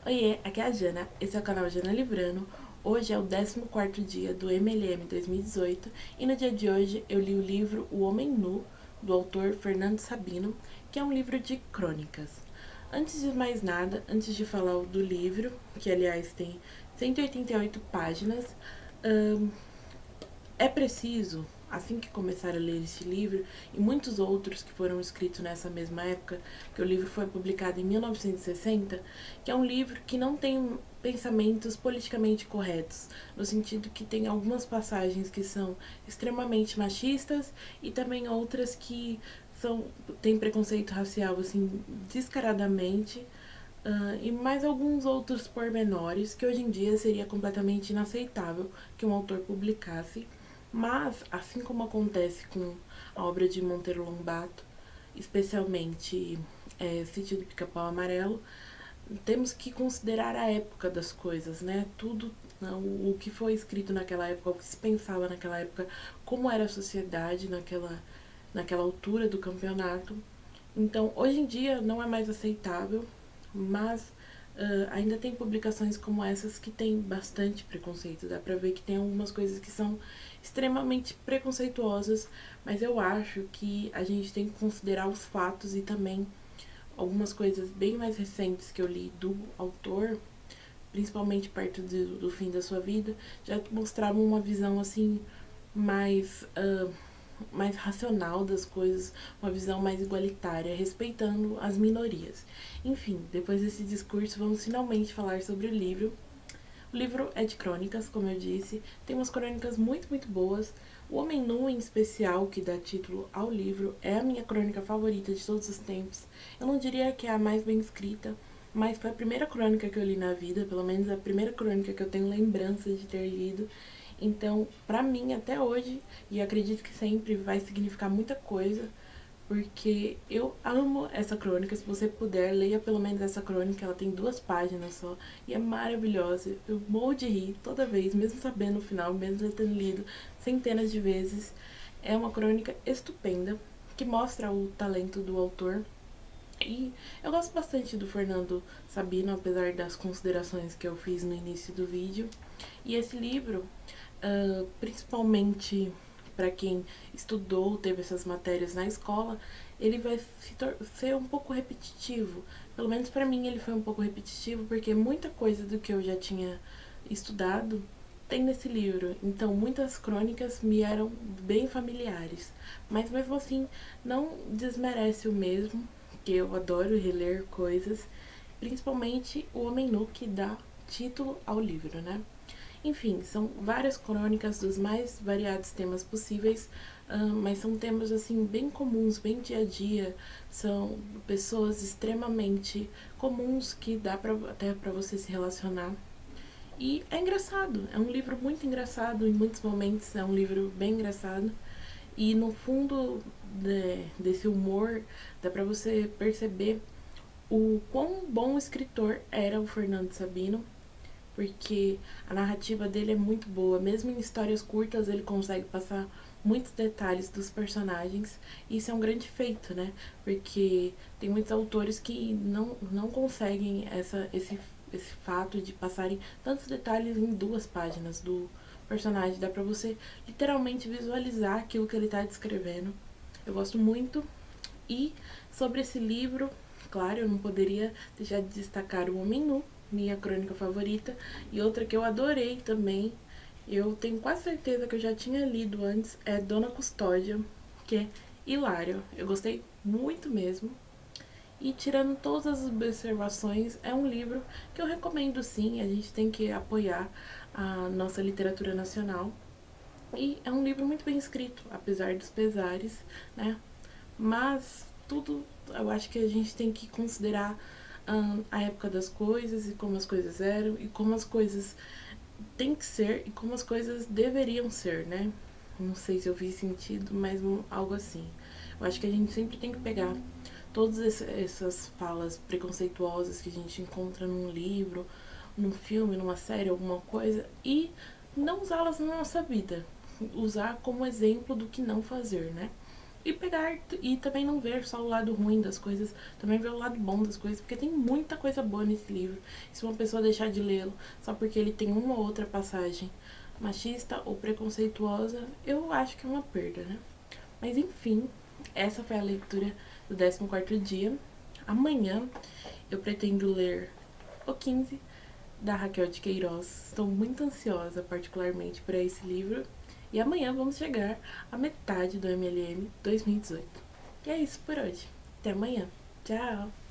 Oiê, aqui é a Jana, esse é o canal Jana Livrando. Hoje é o 14º dia do MLM 2018 e no dia de hoje eu li o livro O Homem Nu, do autor Fernando Sabino, que é um livro de crônicas. Antes de mais nada, antes de falar do livro, que aliás tem 188 páginas, é preciso, assim que começar a ler este livro e muitos outros que foram escritos nessa mesma época, que o livro foi publicado em 1960, que é um livro que não tem pensamentos politicamente corretos, no sentido que tem algumas passagens que são extremamente machistas e também outras que têm preconceito racial assim descaradamente. E mais alguns outros pormenores que hoje em dia seria completamente inaceitável que um autor publicasse, mas, assim como acontece com a obra de Monteiro Lobato, especialmente Sítio do Pica-Pau Amarelo, temos que considerar a época das coisas, né? Tudo, o que foi escrito naquela época, o que se pensava naquela época, como era a sociedade naquela altura do campeonato. Então, hoje em dia não é mais aceitável, mas ainda tem publicações como essas que tem bastante preconceito. Dá pra ver que tem algumas coisas que são extremamente preconceituosas, mas eu acho que a gente tem que considerar os fatos e também algumas coisas bem mais recentes que eu li do autor, principalmente perto do fim da sua vida, já mostravam uma visão assim mais mais racional das coisas, uma visão mais igualitária, respeitando as minorias. Enfim, depois desse discurso, vamos finalmente falar sobre o livro. O livro é de crônicas, como eu disse, tem umas crônicas muito boas. O Homem Nu, em especial, que dá título ao livro, é a minha crônica favorita de todos os tempos. Eu não diria que é a mais bem escrita, mas foi a primeira crônica que eu li na vida, pelo menos a primeira crônica que eu tenho lembrança de ter lido. Então, pra mim, até hoje, e acredito que sempre vai significar muita coisa, porque eu amo essa crônica. Se você puder, leia pelo menos essa crônica. Ela tem 2 páginas só e é maravilhosa. Eu morro de rir toda vez, mesmo sabendo o final, mesmo já tendo lido centenas de vezes. É uma crônica estupenda que mostra o talento do autor. E eu gosto bastante do Fernando Sabino, apesar das considerações que eu fiz no início do vídeo. E esse livro, principalmente para quem estudou, teve essas matérias na escola, ele vai ser um pouco repetitivo. Pelo menos para mim ele foi um pouco repetitivo, porque muita coisa do que eu já tinha estudado tem nesse livro. Então muitas crônicas me eram bem familiares. Mas mesmo assim, não desmerece o mesmo, que eu adoro reler coisas, principalmente O Homem Nu, que dá título ao livro, né? Enfim, são várias crônicas dos mais variados temas possíveis, mas são temas assim bem comuns, bem dia a dia. São pessoas extremamente comuns que dá até para você se relacionar. E é engraçado, é um livro muito engraçado em muitos momentos, é um livro bem engraçado. E no fundo desse humor dá para você perceber o quão bom escritor era o Fernando Sabino, porque a narrativa dele é muito boa. Mesmo em histórias curtas, ele consegue passar muitos detalhes dos personagens. E isso é um grande feito, né? Porque tem muitos autores que não conseguem esse fato de passarem tantos detalhes em 2 páginas do personagem. Dá pra você literalmente visualizar aquilo que ele tá descrevendo. Eu gosto muito. E sobre esse livro, claro, eu não poderia deixar de destacar O Homem Nu, minha crônica favorita, e outra que eu adorei também, eu tenho quase certeza que eu já tinha lido antes, é Dona Custódia, que é hilário. Eu gostei muito mesmo. E tirando todas as observações, é um livro que eu recomendo sim, a gente tem que apoiar a nossa literatura nacional. E é um livro muito bem escrito, apesar dos pesares, né? Mas tudo, eu acho que a gente tem que considerar a época das coisas e como as coisas eram e como as coisas têm que ser e como as coisas deveriam ser, né? Não sei se eu fiz sentido, mas algo assim. Eu acho que a gente sempre tem que pegar todas essas falas preconceituosas que a gente encontra num livro, num filme, numa série, alguma coisa, e não usá-las na nossa vida. Usar como exemplo do que não fazer, né? e pegar e também não ver só o lado ruim das coisas, também ver o lado bom das coisas, porque tem muita coisa boa nesse livro. Se uma pessoa deixar de lê-lo só porque ele tem uma ou outra passagem machista ou preconceituosa, eu acho que é uma perda, né? Mas enfim, essa foi a leitura do 14º dia. Amanhã eu pretendo ler o 15 da Raquel de Queiroz. Estou muito ansiosa, particularmente, para esse livro. E amanhã vamos chegar à metade do MLM 2018. E é isso por hoje. Até amanhã. Tchau!